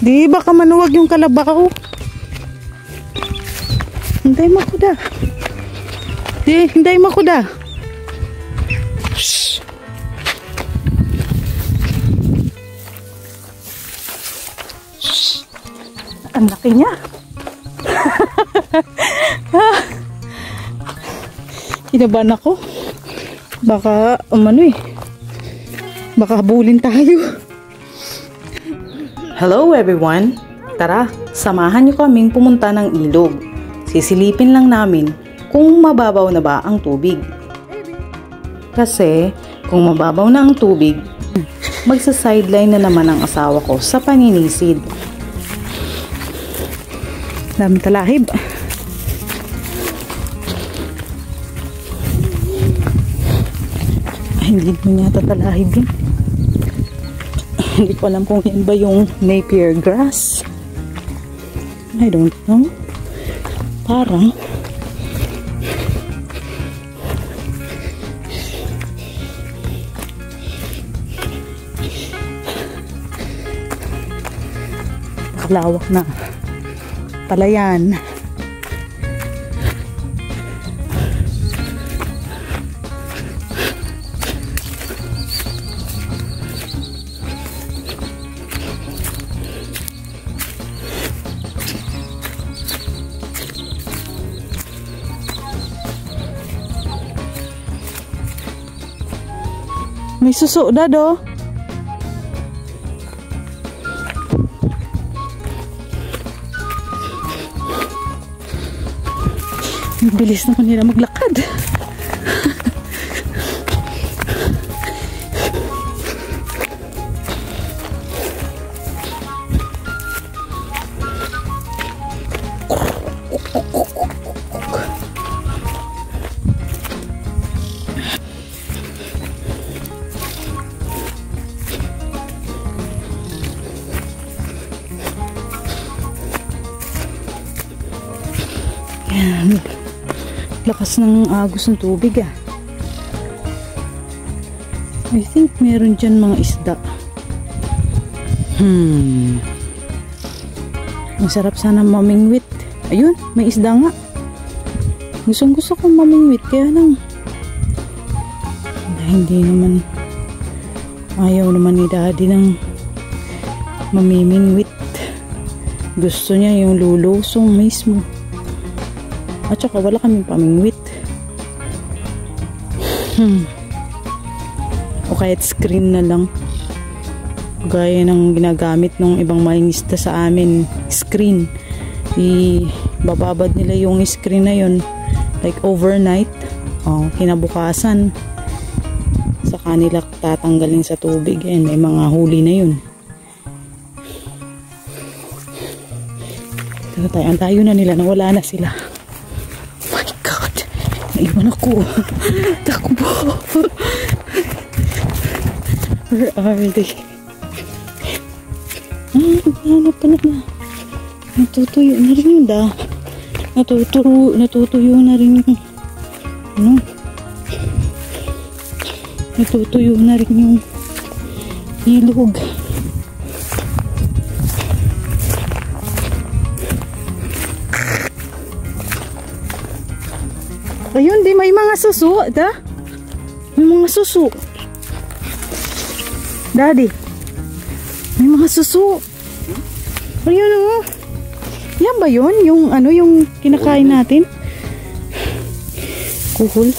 Di baka manuwag yung kalabaw. Hinday mo ko da. Di, hinday mo ko da. Shhh. Shhh. Ang laki niya. Kinabahan ako. Baka, baka habulin tayo. Hello everyone! Tara, samahan niyo kaming pumunta ng ilog. Sisilipin lang namin kung mababaw na ba ang tubig. Kasi kung mababaw na ang tubig, magsa-sideline na naman ang asawa ko sa paninisid. Daming talahib. Hindi mo yata talahib yun. Hindi ko alam kung yan ba yung Napier grass. I don't know. Parang kalawak na palayan. May suso dado. Bilis naman nila maglakad. Yan. Lakas ng agos ng tubig ah. I think meron dyan mga isda. Ang sarap sana mamingwit. Ayun, may isda nga. Gustong gusto kong mamingwit. Kaya lang hindi naman ayaw naman ni daddy ng mamimingwit. Gusto niya yung lulusong mismo. At saka wala kaming pamingwit. O kahit screen na lang. Gaya ng ginagamit ng ibang mangingisda sa amin. Screen. Ibababad nila yung screen na yun. Like overnight. Kinabukasan. Sa kanila tatanggalin sa tubig. And may mga huli na yun. Tayo na nila. Nawala na sila. Naiwan ako. Takbo. Where are they? Hanap na. Natutuyo na rin yun da. Natutuyo na rin yung natutuyo na rin yung ilog. Ayun, di may mga suso, da? May mga suso. Daddy, may mga suso. Ayun o. Yan ba yun? Yung yung kinakain natin? Kuhol.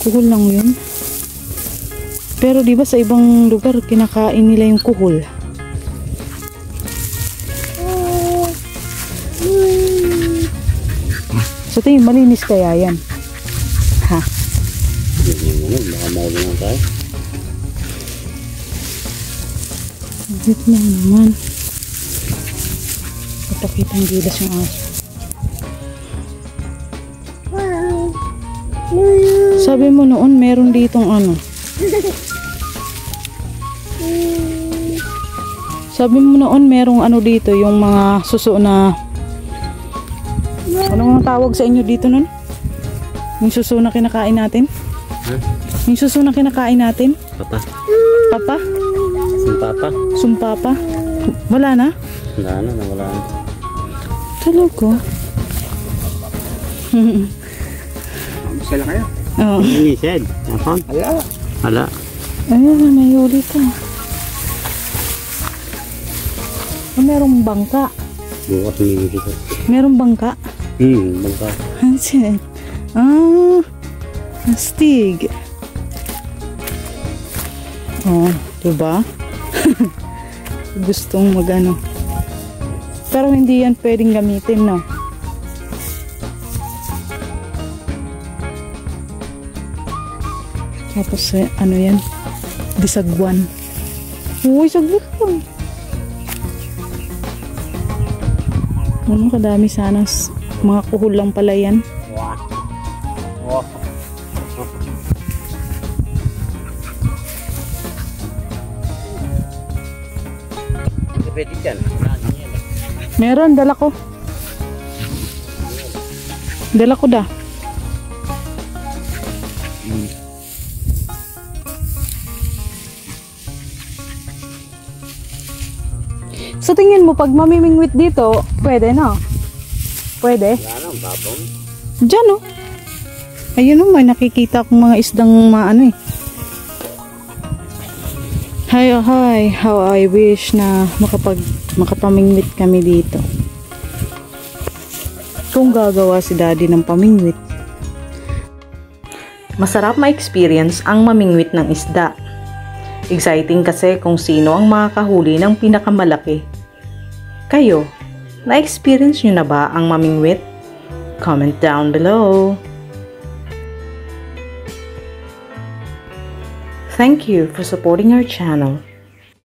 Kuhol lang yun. Pero di ba sa ibang lugar kinakain nila yung kuhol? So tingin, malinis kaya yan? Ha? Baka mawala na tayo. Wait lang naman. Patakitang gilas yung aso. Sabi mo noon meron ditong Sabi mo noon merong dito yung mga suso na anong tawag sa inyo dito nun? Yung suso na kinakain natin? Yung suso na kinakain natin? Papa. Papa? Sumpapa. Sumpapa? Wala na? Wala na, nawala na. Talaga? Masala kayo? Oo. Hindi, Sed. Nakon? Ala. Hala. Ayun, may huli ka. Merong bangka. Bukas humingi ko. Merong bangka. Bangka. Hansin. Ah, astig. Oh, diba? Gustong magano. Pero hindi yan pwedeng gamitin, no? Tapos, ano yan? Disagwan. Uy, saglit lang. Ano, kadami sana. Mga kuhol lang pala yan. Pwede dyan. Meron, dala ko. Dala ko da. So tingin mo, pag mamimingwit dito, pwede na? Pwede? Wala na, babong. Diyan, oh. Ayun, oh, may nakikita akong mga isdang maano eh. Hi, oh, hi. How I wish na makapamingwit kami dito. Kung gagawa si daddy ng pamingwit. Masarap ma-experience ang mamingwit ng isda. Exciting kasi kung sino ang makakahuli ng pinakamalaki. Kayo, na-experience nyo na ba ang mamingwit? Comment down below. Thank you for supporting our channel.